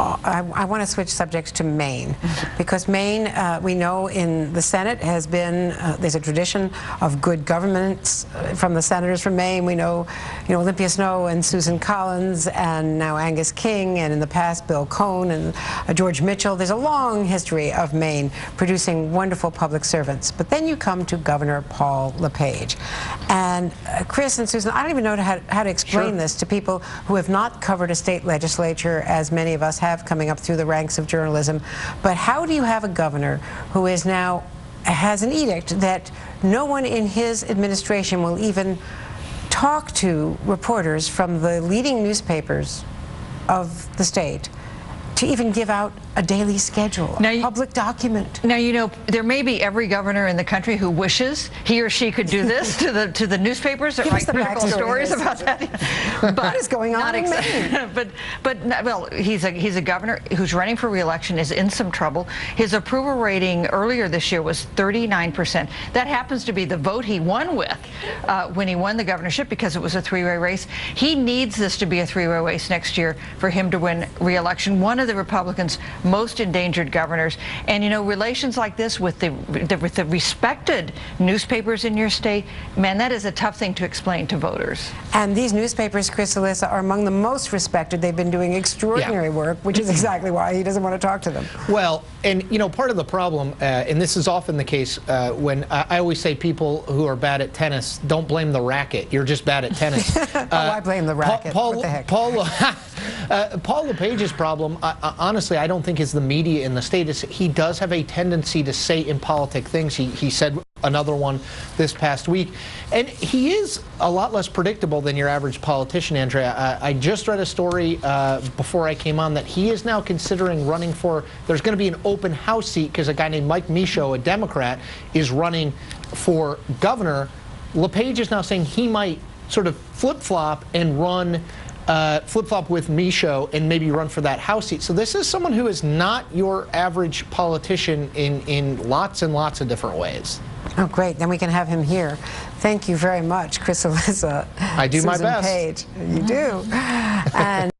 I want to switch subjects to Maine, because Maine, we know in the Senate has been, there's a tradition of good governance from the senators from Maine. We know, Olympia Snowe and Susan Collins, and now Angus King, and in the past Bill Cohn and George Mitchell. There's a long history of Maine producing wonderful public servants. But then you come to Governor Paul LePage. And Chris and Susan, I don't even know how to explain this to people who have not covered a state legislature, as many of us have coming up through the ranks of journalism. But how do you have a governor who is now has an edict that no one in his administration will even talk to reporters from the leading newspapers of the state to even give out a daily schedule, a public document? Now, there may be every governor in the country who wishes he or she could do this to the newspapers or write critical stories about that. But what is going on in Maine? Well, he's a governor who's running for re-election, is in some trouble. His approval rating earlier this year was 39%. That happens to be the vote he won with when he won the governorship, because it was a three-way race. He needs this to be a three-way race next year for him to win re-election. One of the Republicans' most endangered governors. And relations like this with the respected newspapers in your state, man, that is a tough thing to explain to voters. And these newspapers, Chris, Alyssa, are among the most respected. They've been doing extraordinary work, which is exactly why he doesn't want to talk to them. Well, and part of the problem, and this is often the case when I always say people who are bad at tennis, don't blame the racket. You're just bad at tennis. I blame the racket. What the heck? Paul LePage's problem, honestly, I don't think is the media in the state. He does have a tendency to say impolitic things. He said another one this past week. And he is a lot less predictable than your average politician, Andrea. I just read a story before I came on that he is now considering running for, there's going to be an open house seat because a guy named Mike Michaud, a Democrat, is running for governor. LePage is now saying he might sort of flip-flop and run flip-flop with Michaud and maybe run for that House seat. So this is someone who is not your average politician in lots and lots of different ways. Oh, great. Then we can have him here. Thank you very much, Chris, Alyssa. I do my best. Page. You do. And